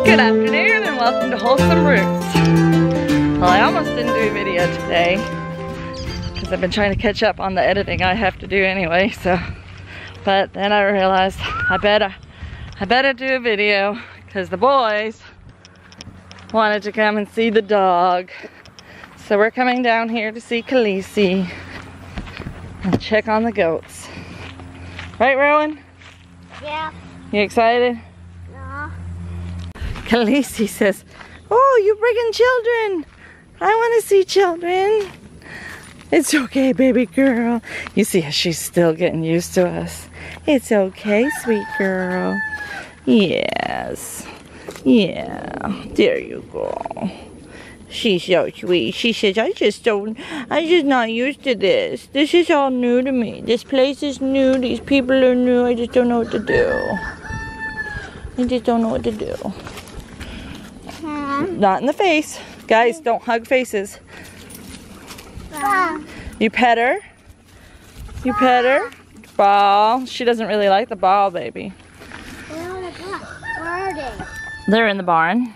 Good afternoon and welcome to Wholesome Roots. Well, I almost didn't do a video today because I've been trying to catch up on the editing I have to do anyway, but then I realized I better do a video because the boys wanted to come and see the dog. So we're coming down here to see Khaleesi and check on the goats. Right, Rowan? Yeah. You excited? No. Khaleesi says, "Oh, you bringing children? I want to see children." It's okay, baby girl. You see how she's still getting used to us. It's okay, sweet girl. Yes. Yeah. There you go. She's so sweet. She says, I'm just not used to this. This is all new to me. This place is new. These people are new. I just don't know what to do. I just don't know what to do. Not in the face. Guys, don't hug faces. You pet her. You pet her. Ball. She doesn't really like the ball, baby. Where are they? They're in the barn.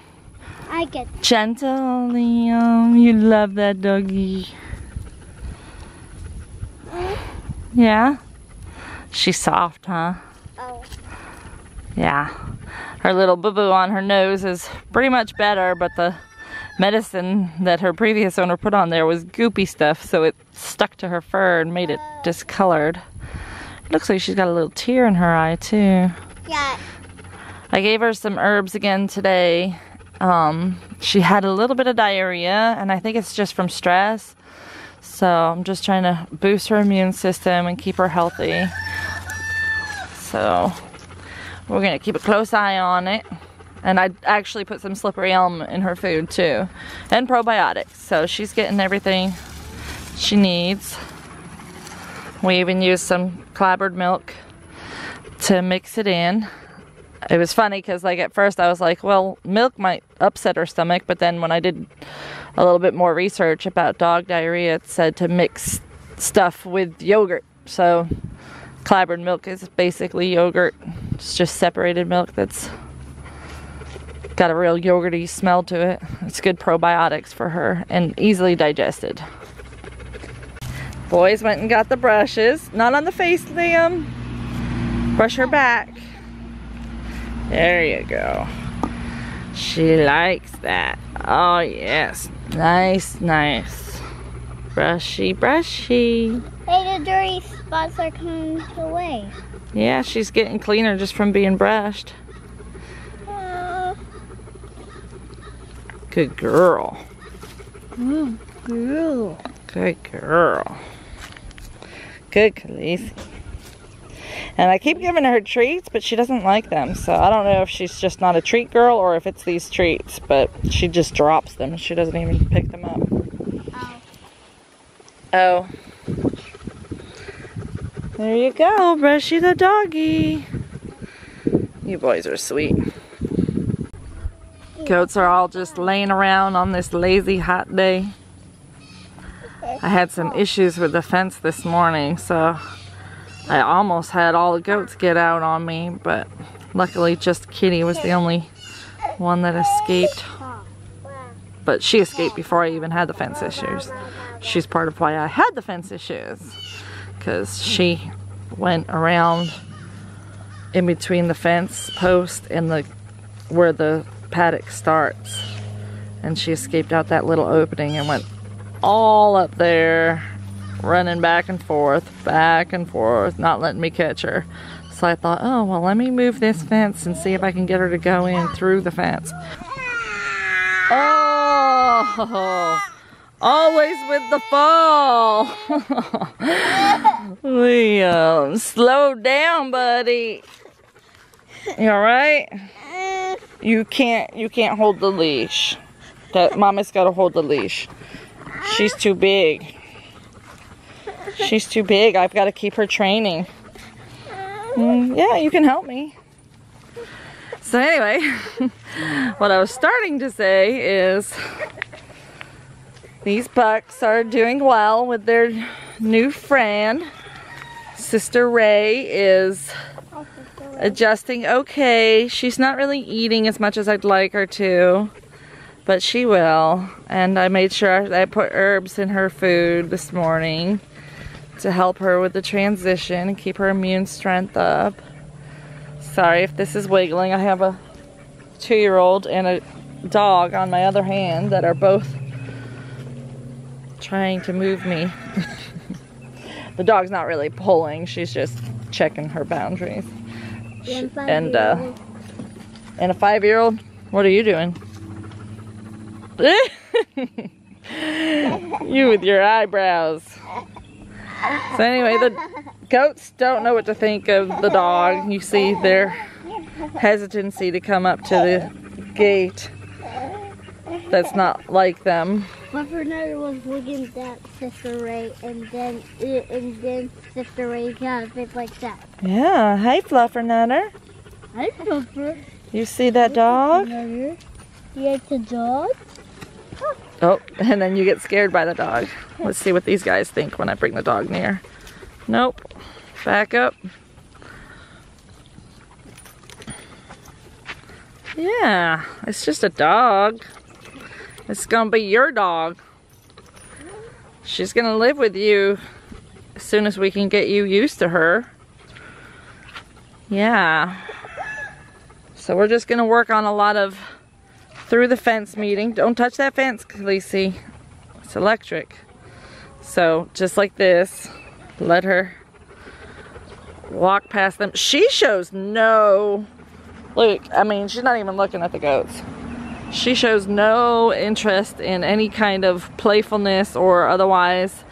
I get Gentle, Liam. You love that doggy. Yeah? She's soft, huh? Oh. Yeah. Her little boo-boo on her nose is pretty much better, but the medicine that her previous owner put on there was goopy stuff, so it stuck to her fur and made it discolored. Looks like she's got a little tear in her eye, too. Yeah. I gave her some herbs again today. She had a little bit of diarrhea, and I think it's just from stress. So I'm just trying to boost her immune system and keep her healthy. So we're gonna keep a close eye on it. And I actually put some slippery elm in her food too, and probiotics. So she's getting everything she needs. We even used some clabbered milk to mix it in. It was funny because like at first I was like, well, milk might upset her stomach, but then when I did a little bit more research about dog diarrhea, it said to mix stuff with yogurt. So clabbered milk is basically yogurt. It's just separated milk that's got a real yogurty smell to it. It's good probiotics for her and easily digested. Boys went and got the brushes. Not on the face, Liam. Brush her back. There you go. She likes that. Oh yes. Nice, nice. Brushy, brushy. Hey, the dirty spots are coming away. Yeah, she's getting cleaner just from being brushed. Good girl. Good girl. Good girl. Good Khaleesi. And I keep giving her treats, but she doesn't like them. So I don't know if she's just not a treat girl or if it's these treats, but she just drops them. She doesn't even pick them up. Oh. There you go, Brushy the doggy. You boys are sweet. Goats are all just laying around on this lazy hot day. I had some issues with the fence this morning, so I almost had all the goats get out on me, but luckily just Kitty was the only one that escaped. But she escaped before I even had the fence issues. She's part of why I had the fence issues, because she went around in between the fence post and where the paddock starts, and she escaped out that little opening and went all up there, running back and forth, not letting me catch her. So I thought, oh well, let me move this fence and see if I can get her to go in through the fence. Oh, always with the fall. Liam, slow down, buddy. You all right? You can't hold the leash. That Mama's got to hold the leash. She's too big. She's too big. I've got to keep her training. Yeah, you can help me. So anyway, what I was starting to say is these pucks are doing well with their new friend. Sister Ray is adjusting okay. She's not really eating as much as I'd like her to, but she will. And I made sure I put herbs in her food this morning to help her with the transition and keep her immune strength up. Sorry if this is wiggling. I have a 2-year-old and a dog on my other hand that are both trying to move me. The dog's not really pulling, she's just checking her boundaries. And a 5-year-old? What are you doing? You with your eyebrows. So anyway, the goats don't know what to think of the dog. You see their hesitancy to come up to the gate. That's not like them. Fluffernutter was looking at Sister Ray, and then Sister Ray got a bit like that. Yeah, hey Fluffernutter. Hi, Fluffer. You see that dog? You like the dog? Oh, and then you get scared by the dog. Let's see what these guys think when I bring the dog near. Nope. Back up. Yeah, it's just a dog. It's gonna be your dog. She's gonna live with you as soon as we can get you used to her. Yeah. So we're just gonna work on a lot of through the fence meeting. Don't touch that fence, Khaleesi. It's electric. So just like this, let her walk past them. She shows no, look, I mean, she's not even looking at the goats. She shows no interest in any kind of playfulness or otherwise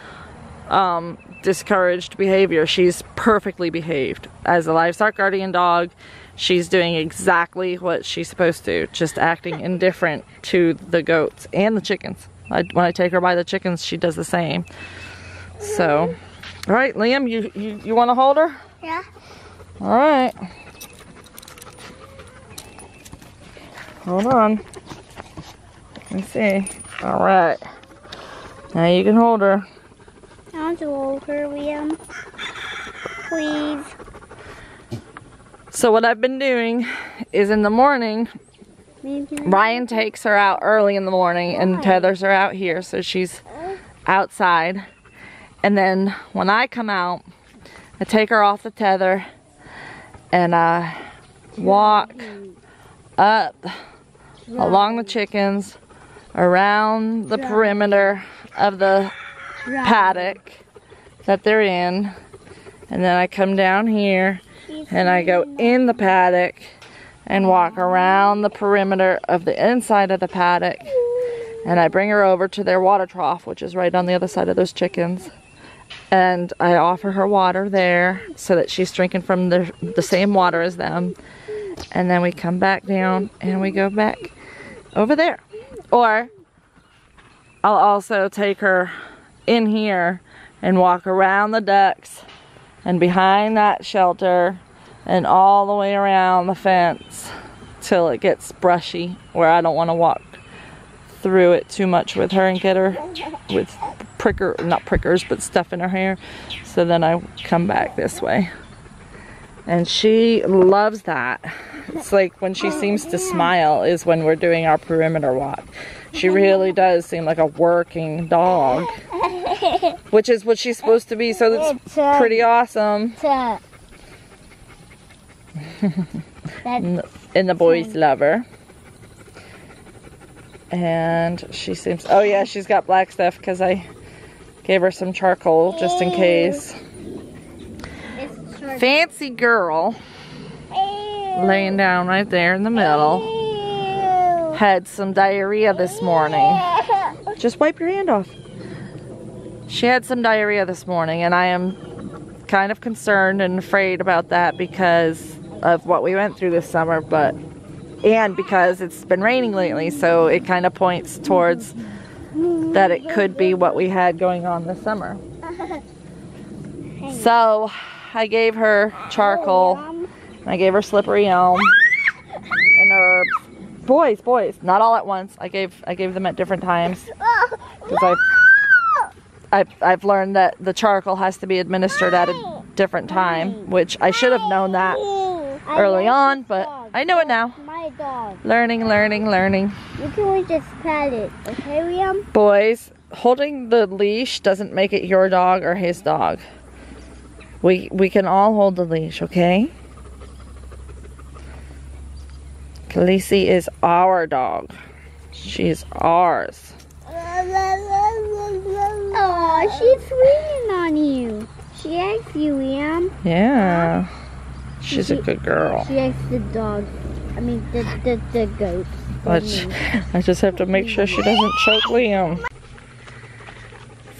discouraged behavior. She's perfectly behaved. As a livestock guardian dog, she's doing exactly what she's supposed to, just acting indifferent to the goats and the chickens. When I take her by the chickens, she does the same. So, all right, Liam, you want to hold her? Yeah. All right. Hold on. Let me see. All right. Now you can hold her. I want to hold her, Liam. Please. So what I've been doing is in the morning, Ryan takes her out early in the morning and tethers her out here, so she's outside. And then when I come out, I take her off the tether and I walk up along the chickens, around the perimeter of the paddock that they're in, and then I come down here and I go in the paddock and walk around the perimeter of the inside of the paddock, and I bring her over to their water trough, which is right on the other side of those chickens, and I offer her water there so that she's drinking from the same water as them. And then we come back down and we go back over there. Or I'll also take her in here and walk around the ducks and behind that shelter and all the way around the fence till it gets brushy, where I don't want to walk through it too much with her and get her with not prickers, but stuff in her hair. So then I come back this way. And she loves that. It's like when she seems to smile is when we're doing our perimeter walk. She really does seem like a working dog, which is what she's supposed to be, so that's pretty awesome. And the boys love her. And she seems, oh yeah, she's got black stuff because I gave her some charcoal just in case. Fancy girl, laying down right there in the middle, had some diarrhea this morning. Just wipe your hand off. She had some diarrhea this morning, and I am kind of concerned and afraid about that because of what we went through this summer, and because it's been raining lately, so it kind of points towards that it could be what we had going on this summer. So I gave her charcoal, and I gave her slippery elm and herbs. Boys, not all at once. I gave them at different times because I've learned that the charcoal has to be administered at a different time, which I should have known that early on, but I know it now. My dog. Learning. You can just pat it, okay, Liam? Boys, holding the leash doesn't make it your dog or his dog. We can all hold the leash, okay? Khaleesi is our dog. She's ours. Oh, she's swinging on you. She likes you, Liam. Yeah. She's a good girl. She likes the dog. I mean, the goats. I just have to make sure she doesn't choke Liam.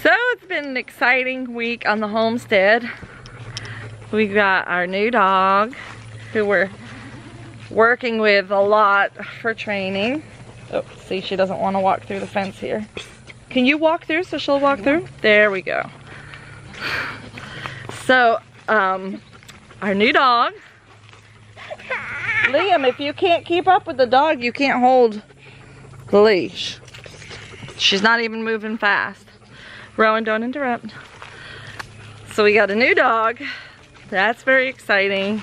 So it's been an exciting week on the homestead. We got our new dog, who we're working with a lot for training. Oh, see, she doesn't want to walk through the fence here. Can you walk through so she'll walk through? There we go. So, our new dog. Liam, if you can't keep up with the dog, you can't hold the leash. She's not even moving fast. Rowan, don't interrupt. So we got a new dog. That's very exciting.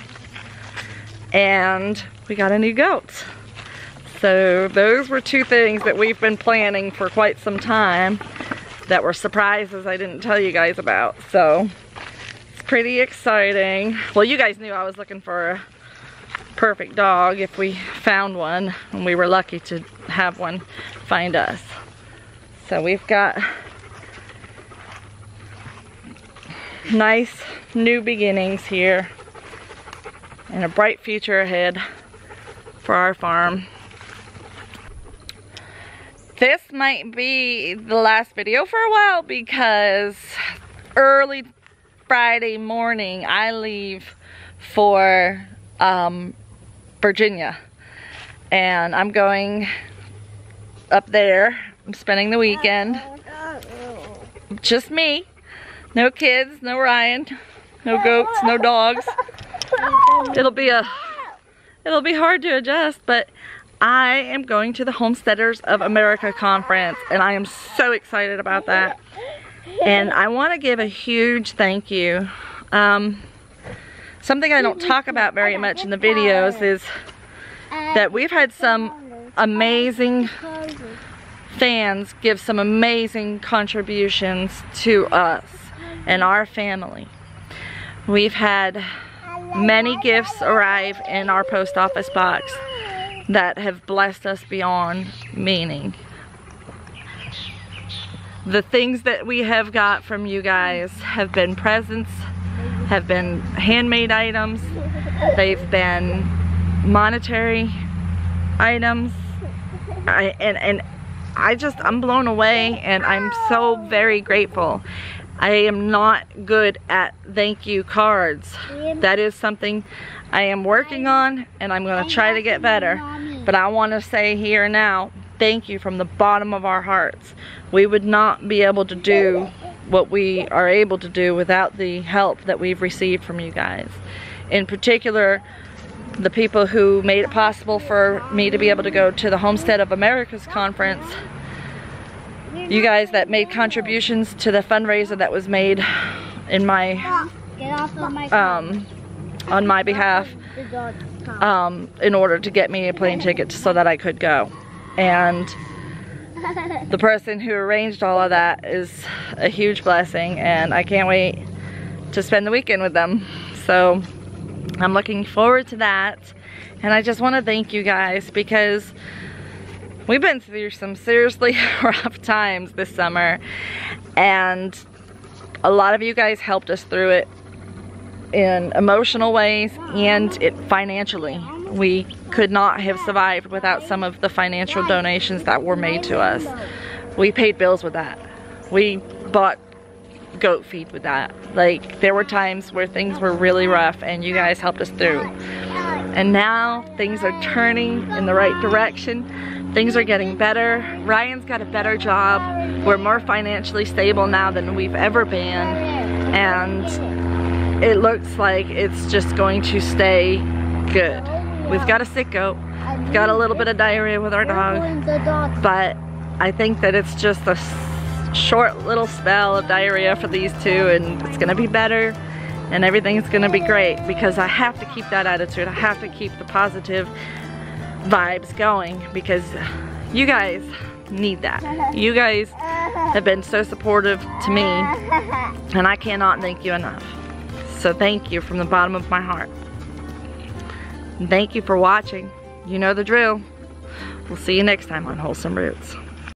And we got a new goat. So those were two things that we've been planning for quite some time that were surprises I didn't tell you guys about. So it's pretty exciting. Well, you guys knew I was looking for a perfect dog if we found one, and we were lucky to have one find us. So we've got nice new beginnings here and a bright future ahead for our farm. This might be the last video for a while because early Friday morning I leave for Virginia, and I'm going up there. I'm spending the weekend. Just me. No kids, no Ryan, no goats, no dogs. It'll be hard to adjust, but I am going to the Homesteaders of America conference, and I am so excited about that. And I want to give a huge thank you. Something I don't talk about very much in the videos is that we've had some amazing fans give some amazing contributions to us and our family. We've had many gifts arrive in our post office box that have blessed us beyond meaning. The things that we have got from you guys have been presents, have been handmade items, they've been monetary items, I'm blown away, and I'm so very grateful. I am not good at thank you cards. That is something I am working on, and I'm going to try to get better. But I want to say here now, thank you from the bottom of our hearts. We would not be able to do what we are able to do without the help that we've received from you guys. In particular, the people who made it possible for me to be able to go to the Homestead of America's conference. You guys that made contributions to the fundraiser that was made in my on my behalf in order to get me a plane ticket so that I could go. And the person who arranged all of that is a huge blessing, and I can't wait to spend the weekend with them. So I'm looking forward to that, and I just want to thank you guys because we've been through some seriously rough times this summer, and a lot of you guys helped us through it in emotional ways and financially. We could not have survived without some of the financial donations that were made to us. We paid bills with that. We bought goat feed with that. Like, there were times where things were really rough and you guys helped us through. And now things are turning in the right direction. Things are getting better. Ryan's got a better job. We're more financially stable now than we've ever been. And it looks like it's just going to stay good. We've got a sick goat. We've got a little bit of diarrhea with our dog. But I think that it's just a short little spell of diarrhea for these two, and it's gonna be better. and everything's gonna be great, because I have to keep that attitude. I have to keep the positive vibes going, because you guys need that. You guys have been so supportive to me, and I cannot thank you enough. So thank you from the bottom of my heart. And thank you for watching. You know the drill. We'll see you next time on Wholesome Roots.